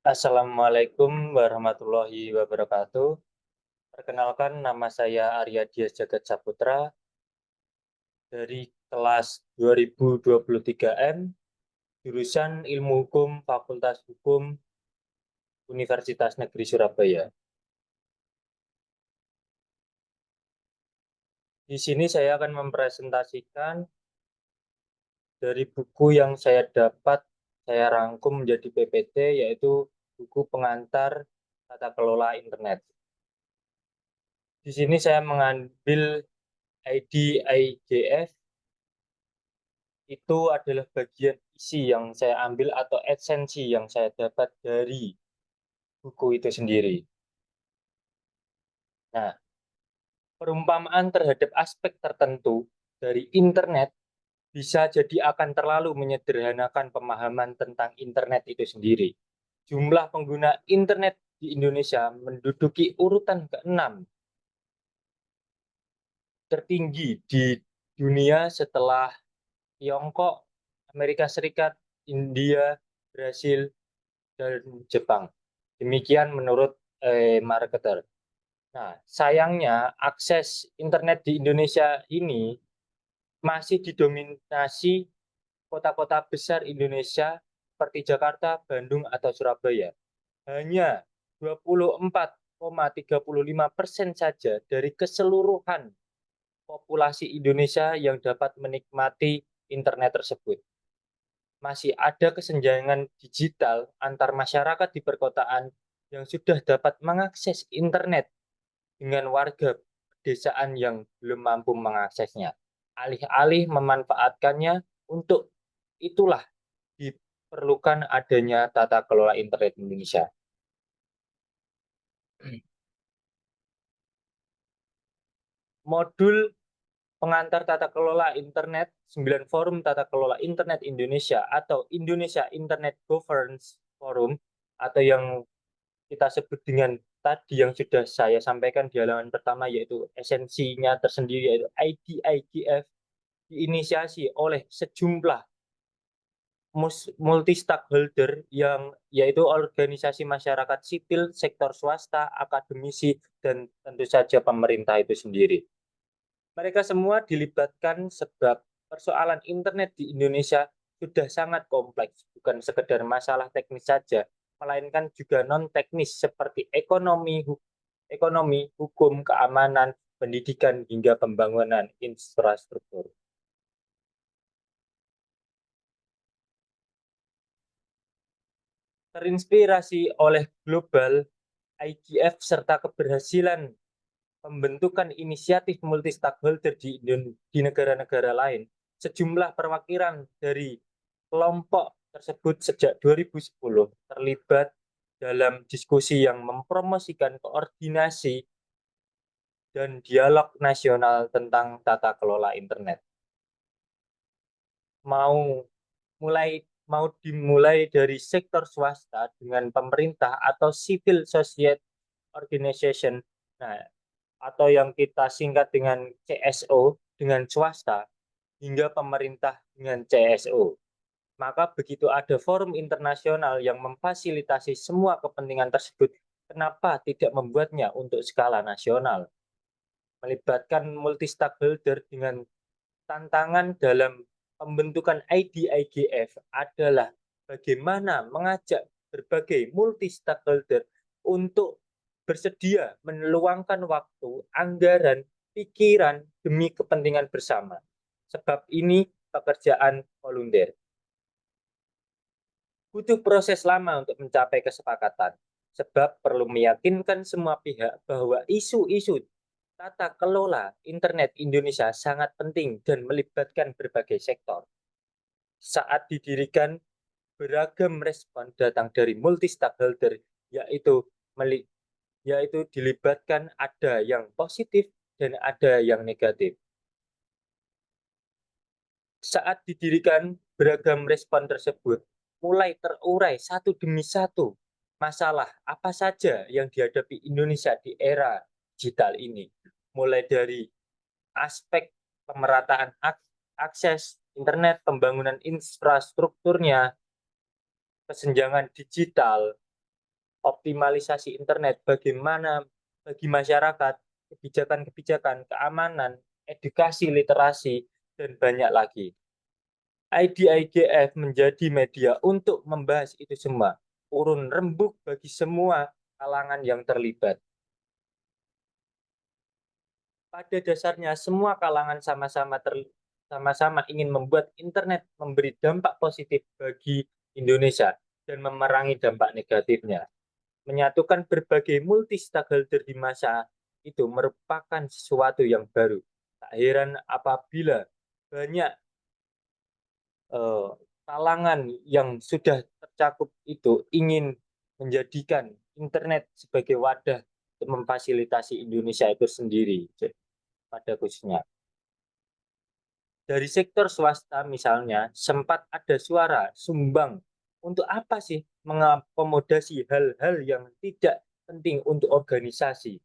Assalamualaikum warahmatullahi wabarakatuh. Perkenalkan, nama saya Arya Dias Jagat Saputra dari kelas 2023 M, jurusan Ilmu Hukum Fakultas Hukum Universitas Negeri Surabaya. Di sini saya akan mempresentasikan dari buku yang saya rangkum menjadi PPT, yaitu buku pengantar tata kelola internet. Di sini saya mengambil ID IGF. Itu adalah bagian isi yang saya ambil atau esensi yang saya dapat dari buku itu sendiri. Nah, perumpamaan terhadap aspek tertentu dari internet bisa jadi akan terlalu menyederhanakan pemahaman tentang internet itu sendiri. Jumlah pengguna internet di Indonesia menduduki urutan ke-6 tertinggi di dunia setelah Tiongkok, Amerika Serikat, India, Brasil, dan Jepang. Demikian menurut marketer. Nah, sayangnya akses internet di Indonesia ini masih didominasi kota-kota besar Indonesia seperti Jakarta, Bandung, atau Surabaya. Hanya 24,35% saja dari keseluruhan populasi Indonesia yang dapat menikmati internet tersebut. Masih ada kesenjangan digital antar masyarakat di perkotaan yang sudah dapat mengakses internet dengan warga pedesaan yang belum mampu mengaksesnya. Alih-alih memanfaatkannya untuk itulah diperlukan adanya tata kelola internet Indonesia. Modul pengantar tata kelola internet, 9 forum tata kelola internet Indonesia atau Indonesia Internet Governance Forum atau yang kita sebut dengan tadi yang sudah saya sampaikan di halaman pertama, yaitu esensinya tersendiri, yaitu IDIGF, diinisiasi oleh sejumlah multi stakeholder yang yaitu organisasi masyarakat sipil, sektor swasta, akademisi, dan tentu saja pemerintah itu sendiri. Mereka semua dilibatkan sebab persoalan internet di Indonesia sudah sangat kompleks, bukan sekedar masalah teknis saja, melainkan juga non-teknis seperti ekonomi, hukum, keamanan, pendidikan, hingga pembangunan infrastruktur. Terinspirasi oleh global, IGF serta keberhasilan pembentukan inisiatif multi stakeholder di negara-negara lain, sejumlah perwakilan dari kelompok tersebut sejak 2010 terlibat dalam diskusi yang mempromosikan koordinasi dan dialog nasional tentang tata kelola internet. Mau mau dimulai dari sektor swasta dengan pemerintah atau civil society organization, nah, atau yang kita singkat dengan CSO dengan swasta, hingga pemerintah dengan CSO. Maka begitu ada forum internasional yang memfasilitasi semua kepentingan tersebut, kenapa tidak membuatnya untuk skala nasional? Melibatkan multi stakeholder dengan tantangan dalam pembentukan IDIGF adalah bagaimana mengajak berbagai multi stakeholder untuk bersedia meluangkan waktu, anggaran, pikiran demi kepentingan bersama. Sebab ini pekerjaan volunteer. Butuh proses lama untuk mencapai kesepakatan, sebab perlu meyakinkan semua pihak bahwa isu-isu tata kelola internet Indonesia sangat penting dan melibatkan berbagai sektor. Saat didirikan, beragam respon datang dari multi stakeholder, yaitu yaitu dilibatkan ada yang positif dan ada yang negatif. Saat didirikan, beragam respon tersebut mulai terurai satu demi satu masalah apa saja yang dihadapi Indonesia di era digital ini. Mulai dari aspek pemerataan akses internet, pembangunan infrastrukturnya, kesenjangan digital, optimalisasi internet, bagaimana bagi masyarakat, kebijakan-kebijakan, keamanan, edukasi, literasi, dan banyak lagi. IDIGF menjadi media untuk membahas itu semua, urun rembuk bagi semua kalangan yang terlibat. Pada dasarnya, semua kalangan sama-sama ingin membuat internet memberi dampak positif bagi Indonesia dan memerangi dampak negatifnya. Menyatukan berbagai multi-stakeholder di masa itu merupakan sesuatu yang baru. Tak heran apabila banyak kalangan yang sudah tercakup itu ingin menjadikan internet sebagai wadah untuk memfasilitasi Indonesia itu sendiri pada khususnya. Dari sektor swasta misalnya, sempat ada suara sumbang untuk apa sih mengakomodasi hal-hal yang tidak penting untuk organisasi.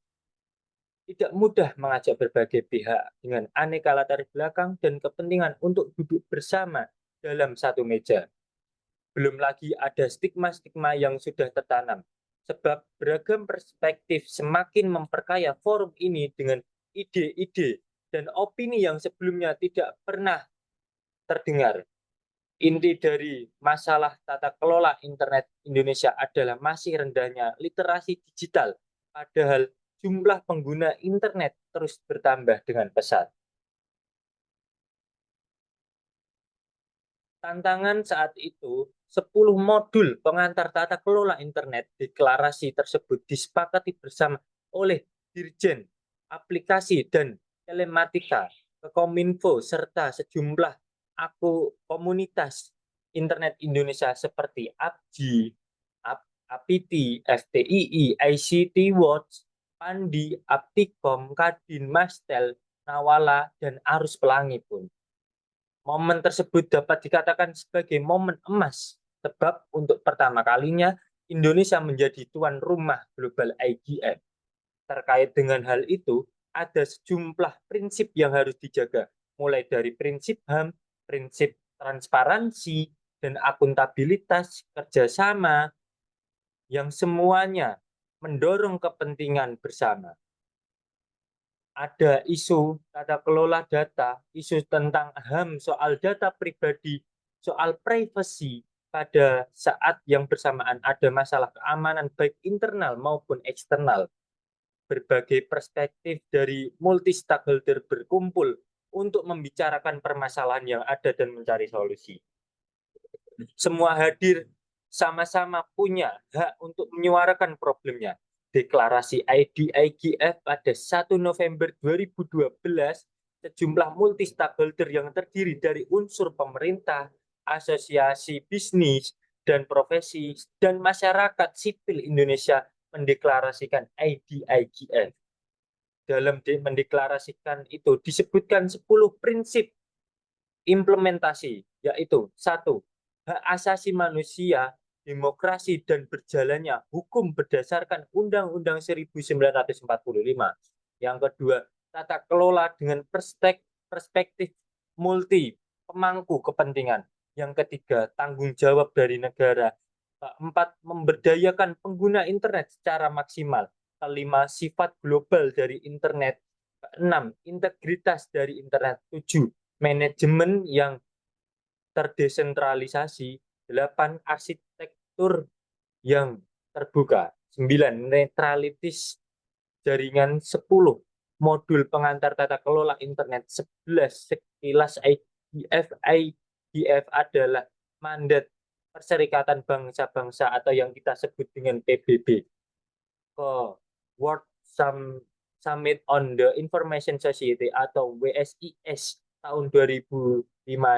Tidak mudah mengajak berbagai pihak dengan aneka latar belakang dan kepentingan untuk duduk bersama dalam satu meja. Belum lagi ada stigma-stigma yang sudah tertanam. Sebab beragam perspektif semakin memperkaya forum ini dengan ide-ide dan opini yang sebelumnya tidak pernah terdengar. Inti dari masalah tata kelola internet Indonesia adalah masih rendahnya literasi digital, padahal jumlah pengguna internet terus bertambah dengan pesat. Tantangan saat itu, 10 modul pengantar tata kelola internet deklarasi tersebut disepakati bersama oleh Dirjen Aplikasi dan Telematika, Kominfo, serta sejumlah komunitas internet Indonesia seperti APJI, APITI, FTII, ICT Watch, Pandi, Aptikom, Kadin, Mastel, Nawala, dan Arus Pelangi pun. Momen tersebut dapat dikatakan sebagai momen emas, sebab untuk pertama kalinya Indonesia menjadi tuan rumah global IGF. Terkait dengan hal itu, ada sejumlah prinsip yang harus dijaga, mulai dari prinsip HAM, prinsip transparansi, dan akuntabilitas kerjasama yang semuanya mendorong kepentingan bersama. Ada isu tata kelola data, isu tentang HAM soal data pribadi, soal privacy, pada saat yang bersamaan ada masalah keamanan baik internal maupun eksternal. Berbagai perspektif dari multi stakeholder berkumpul untuk membicarakan permasalahan yang ada dan mencari solusi. Semua hadir sama-sama punya hak untuk menyuarakan problemnya. Deklarasi IDIGF pada 1 November 2012, sejumlah multi stakeholder yang terdiri dari unsur pemerintah, asosiasi bisnis, dan profesi, dan masyarakat sipil Indonesia mendeklarasikan IDIGF. Dalam mendeklarasikan itu disebutkan 10 prinsip implementasi, yaitu 1. Hak asasi manusia, demokrasi, dan berjalannya hukum berdasarkan Undang-Undang 1945. Yang kedua, tata kelola dengan perspektif multi pemangku kepentingan. Yang ketiga, tanggung jawab dari negara. Keempat, memberdayakan pengguna internet secara maksimal. Kelima, sifat global dari internet. Keenam, integritas dari internet. 7, manajemen yang terdesentralisasi. 8, arsitektur yang terbuka. 9, netralitis jaringan. 10, modul pengantar tata kelola internet. 11, sekilas IGF adalah mandat Perserikatan Bangsa-Bangsa atau yang kita sebut dengan PBB ke World Summit on the Information Society atau WSIS tahun 2005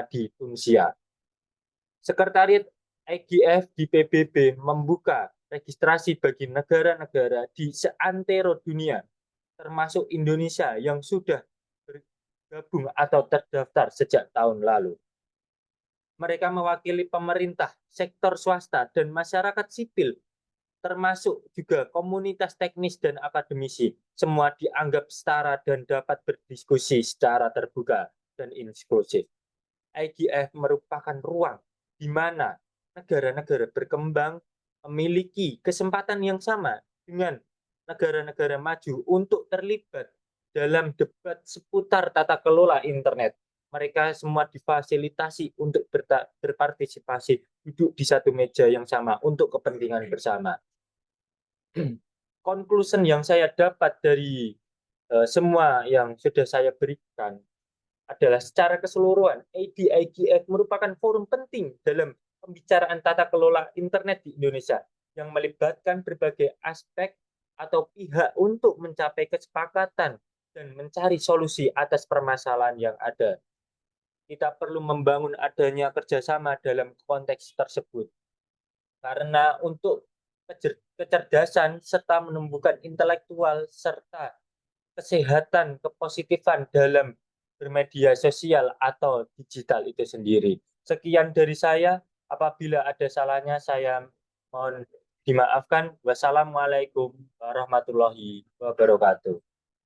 di Tunisia. Sekretariat IGF di PBB membuka registrasi bagi negara-negara di seantero dunia, termasuk Indonesia yang sudah bergabung atau terdaftar sejak tahun lalu. Mereka mewakili pemerintah, sektor swasta, dan masyarakat sipil, termasuk juga komunitas teknis dan akademisi. Semua dianggap setara dan dapat berdiskusi secara terbuka dan inklusif. IGF merupakan ruang di mana negara-negara berkembang memiliki kesempatan yang sama dengan negara-negara maju untuk terlibat dalam debat seputar tata kelola internet. Mereka semua difasilitasi untuk berpartisipasi, duduk di satu meja yang sama untuk kepentingan bersama. Conclusion yang saya dapat dari semua yang sudah saya berikan adalah secara keseluruhan ADIGF merupakan forum penting dalam pembicaraan tata kelola internet di Indonesia yang melibatkan berbagai aspek atau pihak untuk mencapai kesepakatan dan mencari solusi atas permasalahan yang ada. Kita perlu membangun adanya kerjasama dalam konteks tersebut. Karena untuk kecerdasan serta menumbuhkan intelektual serta kesehatan, kepositifan dalam bermedia sosial atau digital itu sendiri. Sekian dari saya. Apabila ada salahnya, saya mohon dimaafkan. Wassalamualaikum warahmatullahi wabarakatuh.